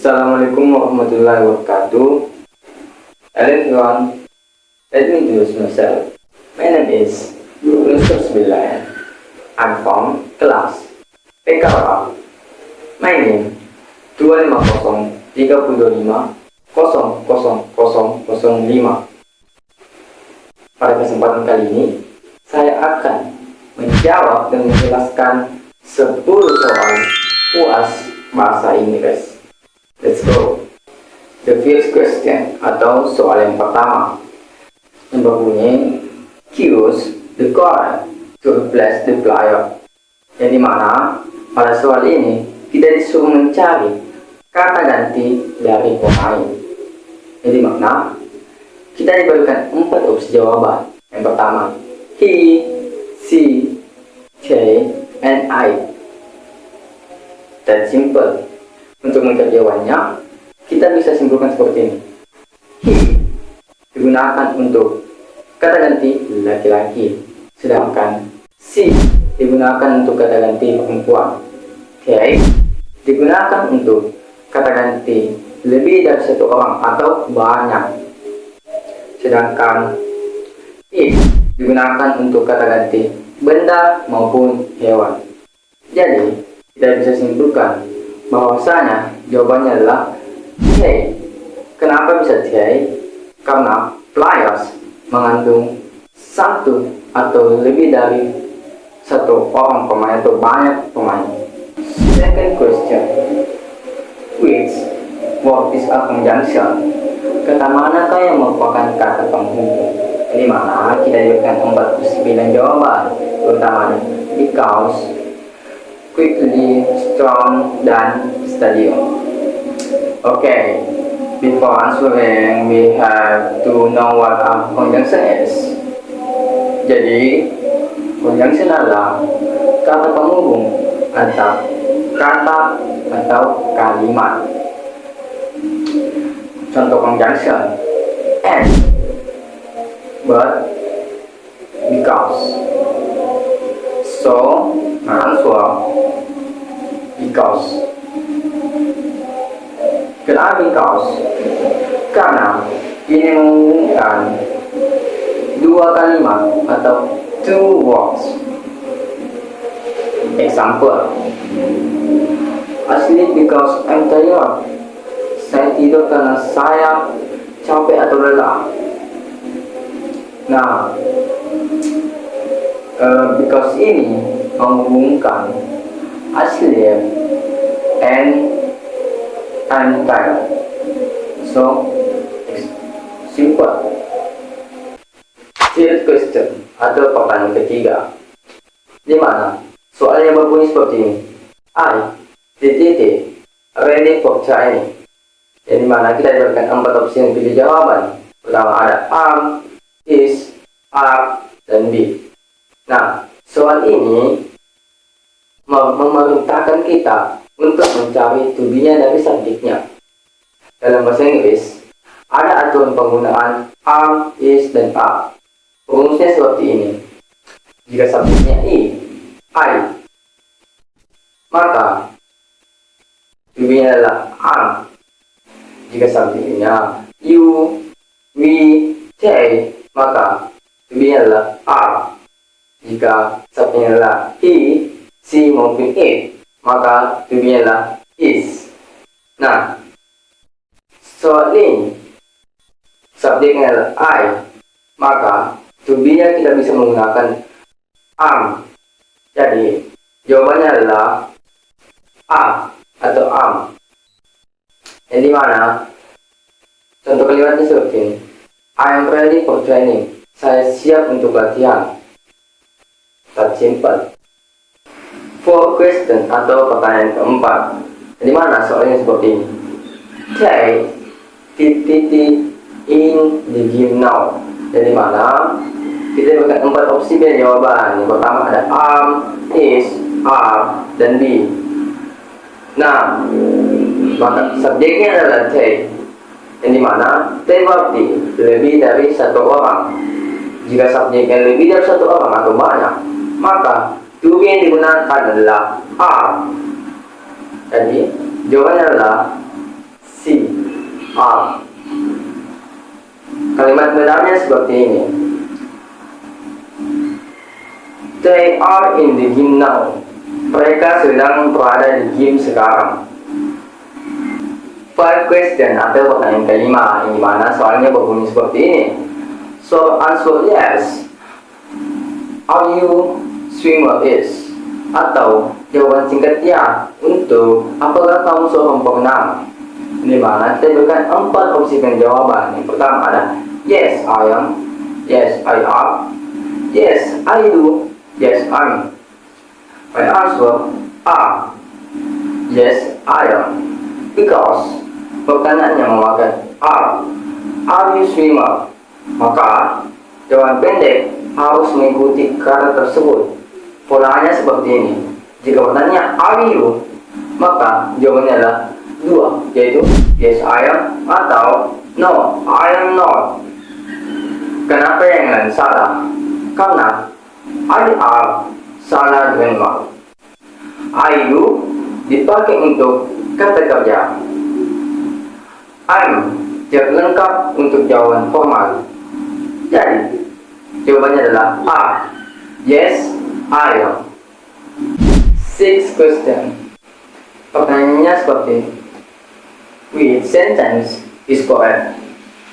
Assalamualaikum warahmatullahi wabarakatuh. Hello everyone, let me introduce myself. My name is Yunus Bilal. I'm from class PKR. My name 250 Pada kesempatan kali ini, saya akan menjawab dan menjelaskan 10 soal UAS Bahasa Inggris. Let's go. The first question atau soal yang pertama yang berbunyi choose the correct to replace the player. Yang dimana pada soal ini kita disuruh mencari kata ganti dari pemain. Jadi makna kita diberikan 4 opsi jawaban. Yang pertama he, she, they, and I. That's simple. Untuk mencari jawabannya, kita bisa simpulkan seperti ini. He digunakan untuk kata ganti laki-laki, sedangkan she digunakan untuk kata ganti perempuan. They digunakan untuk kata ganti lebih dari satu orang atau banyak, sedangkan it digunakan untuk kata ganti benda maupun hewan. Jadi kita bisa simpulkan bahwasanya jawabannya adalah they. Kenapa bisa they? Karena players mengandung satu atau lebih dari satu orang pemain atau banyak pemain. Second question, which word is a conjunction? Kata manakah yang merupakan kata penghubung? Di mana kita diberikan 49 jawaban, terutama because, quickly, strong, dan stadium. Okay, before answering, we have to know what a conjunction is. Jadi, conjunction adalah kata penghubung antara kata atau kalimat. Contoh conjunction: and, but, because. So, answer because. Kenapa because? Karena ini menghubungkan dua kalimat atau two words. Example: I sleep because I'm tired. Saya tidur karena saya capek atau lelah. Nah, because ini menghubungkan I sleep and I'm tired. So, simple. Third question atau pertanyaan ketiga, di mana soalnya berbunyi seperti ini. I ready for training. Jadi mana kita diberikan 4 opsi yang pilih jawaban. Pertama ada am, is, are, dan be. Nah, soal ini memerintahkan kita untuk mencari to be-nya dari subjeknya. Dalam bahasa Inggris, ada aturan penggunaan am, is, dan are. Rumusnya seperti ini. Jika subjeknya I, maka to be-nya adalah am. Jika subjeknya you, we, they, maka to be-nya adalah are. Jika subjeknya adalah he, she, maupun it, maka to be adalah is. Nah, soal ini subjeknya adalah I, maka to be-nya kita bisa menggunakan am. Jadi jawabannya adalah a atau am. Yang dimana contoh kalimatnya seperti ini. I am ready for training. Saya siap untuk latihan. That's simple. Fourth question atau pertanyaan keempat, di mana soalnya seperti ini. They in the game now. Jadi mana kita diberikan 4 opsi pilih jawaban. Yang pertama ada am, is, are, dan be. Nah, maka subjeknya adalah they. Yang dimana they berarti lebih dari satu orang. Jika subjeknya lebih dari satu orang atau banyak, maka to be yang digunakan adalah are. Jadi jawabannya adalah C. Are. Kalimat benarnya seperti ini. They are in the game now. Mereka sedang berada di game sekarang. Five question atau pertanyaan kelima, yang dimana soalnya berbunyi seperti ini. So answer yes. Are you swimmer is? Atau jawaban singkat ya untuk apakah kamu seorang perenang? Di mana kita berikan 4 opsi penjawaban. Yang pertama ada yes I am, yes I are, yes I do, yes I'm. My answer are yes I am, because pertanyaannya memakai are you swimmer? Maka jawaban pendek harus mengikuti kata tersebut. Polanya seperti ini. Jika pertanyaan are you, maka jawabannya adalah 2, yaitu yes I am atau no I am not. Kenapa yang lain salah? Karena I are salah dengan mal. I do dipakai untuk kata kerja. I'm tidak lengkap untuk jawaban formal. Jadi jawabannya adalah A. Yes, I am. 6 question. Pertanyaannya seperti ini. Which sentence is correct?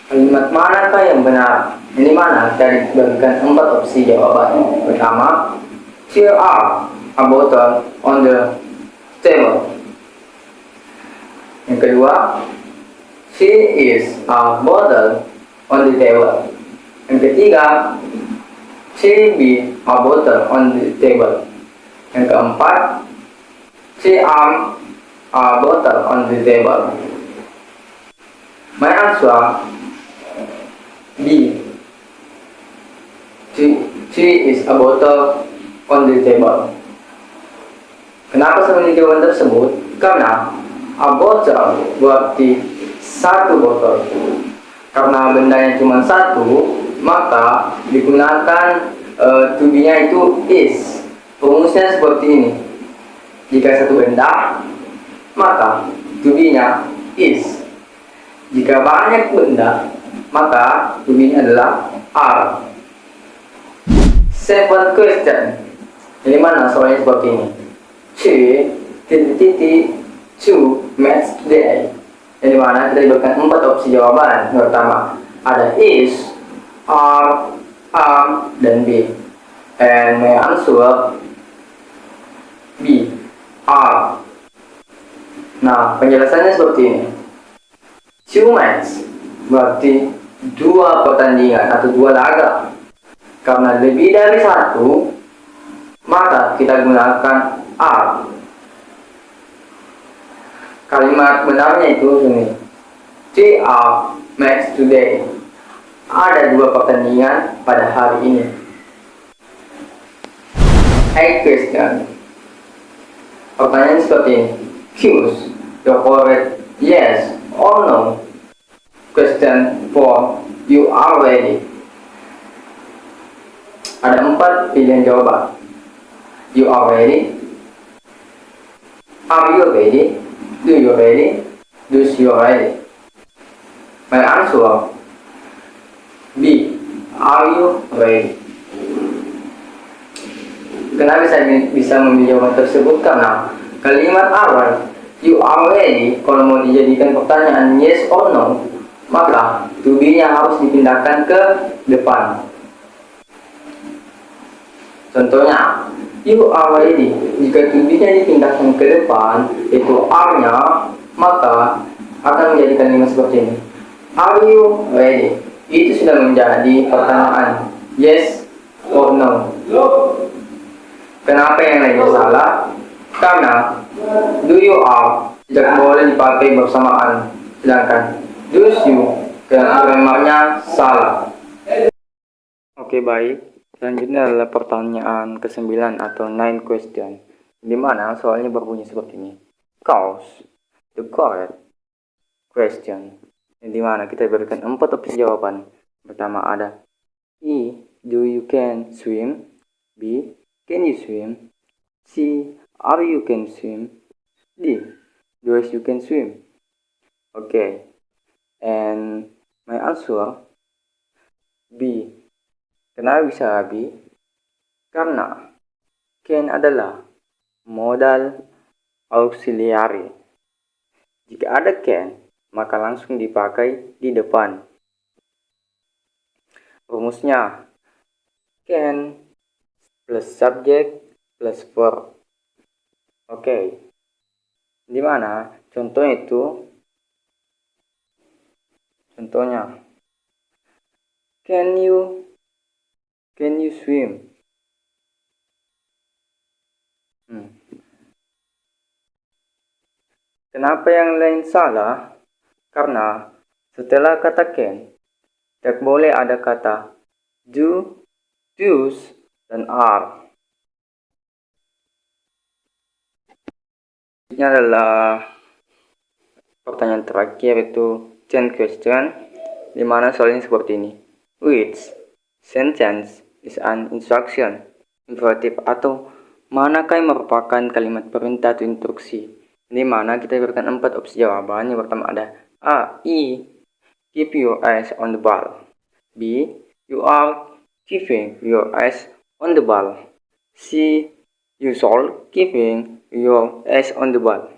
Kalimat manakah yang benar? Ini mana kita diberikan 4 opsi jawaban. Pertama, here are a bottle on the table. Yang kedua, she is a bottle on the table. Yang ketiga, she be a bottle on the table. Yang keempat, she am a bottle on the table. My answer B. She is a bottle on the table. Kenapa saya memilih jawaban tersebut? Karena a bottle berarti satu botol. Karena bendanya cuma satu, maka digunakan to be-nya itu is. Rumusnya seperti ini. Jika satu benda, maka to be-nya is. Jika banyak benda, maka to be-nya adalah are. 7 question. Ini mana soalnya seperti ini. To match today. Yang dimana kita diberikan 4 opsi jawaban. Yang pertama ada is, are, am, dan be. And my answer B, are. Nah, penjelasannya seperti ini. Two match berarti 2 pertandingan atau 2 laga. Karena lebih dari 1, maka kita gunakan are. Kalimat benarnya itu ini. They are match today. Ada 2 pertandingan pada hari ini. 8 question. Pertanyaan seperti ini. Choose the correct yes or no. Question 4. You are ready. Ada 4 pilihan jawaban. You are ready. Are you ready? Do you ready? Does you ready? My answer B. Are you ready? Kenapa saya bisa memilih jawaban tersebut? Karena kalimat awal you are ready, kalau mau dijadikan pertanyaan yes or no, maka to be-nya harus dipindahkan ke depan. Contohnya, you are ready. Jika to be-nya dipindahkan ke depan, itu are-nya, maka akan menjadi kalimat seperti ini. Are you ready? Itu sudah menjadi pertanyaan yes or no. Kenapa yang lainnya salah? Karena do you are tidak boleh dipakai bersamaan, sedangkan does you grammarnya salah. Oke, baik. Selanjutnya adalah pertanyaan ke-9 atau 9 question, di mana soalnya berbunyi seperti ini. Cause the correct question, di mana kita berikan 4 opsi jawaban. Pertama ada E. Do you can swim? B. Can you swim? C. Are you can swim? D. Does you can swim? Okay, and my answer B. Kenapa bisa B? Karena can adalah modal auxiliary. Jika ada can, maka langsung dipakai di depan. Rumusnya can plus subject plus verb. Oke. Di mana? Contohnya itu. Contohnya. Can you swim? Kenapa yang lain salah? Karena setelah kata can, tidak boleh ada kata do, do's, dan are. Ini adalah pertanyaan terakhir, itu 10 question, di mana soalnya seperti ini. Which sentence is an instruction, imperatif, atau manakah yang merupakan kalimat perintah atau instruksi? Di mana kita berikan 4 opsi jawaban. Yang pertama ada A. I. Keep your eyes on the ball. B. You are keeping your eyes on the ball. C. You should keeping your eyes on the ball.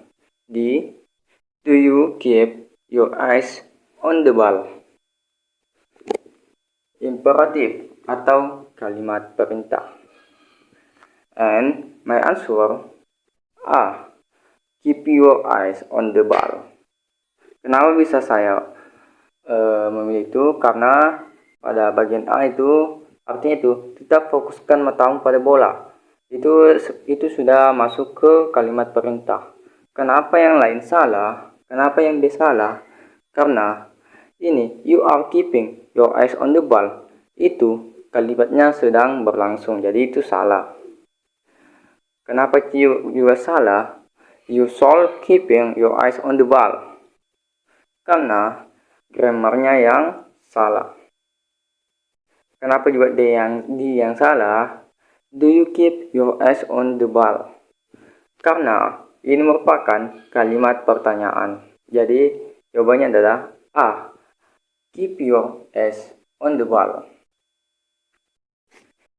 D. Do you keep your eyes on the ball? Imperatif atau kalimat perintah. And my answer A. Keep your eyes on the ball. Kenapa bisa saya memilih itu? Karena pada bagian A itu artinya itu tetap fokuskan matamu pada bola. Itu sudah masuk ke kalimat perintah. Kenapa yang lain salah? Kenapa yang B salah? Karena ini you are keeping your eyes on the ball. Itu kalimatnya sedang berlangsung. Jadi itu salah. Kenapa juga salah? You should keeping your eyes on the ball. Karena grammarnya yang salah. Kenapa juga D yang salah? Do you keep your eyes on the ball? Karena ini merupakan kalimat pertanyaan. Jadi jawabannya adalah A. Keep your eyes on the ball.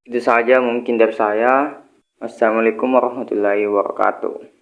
Itu saja mungkin dari saya. Wassalamualaikum warahmatullahi wabarakatuh.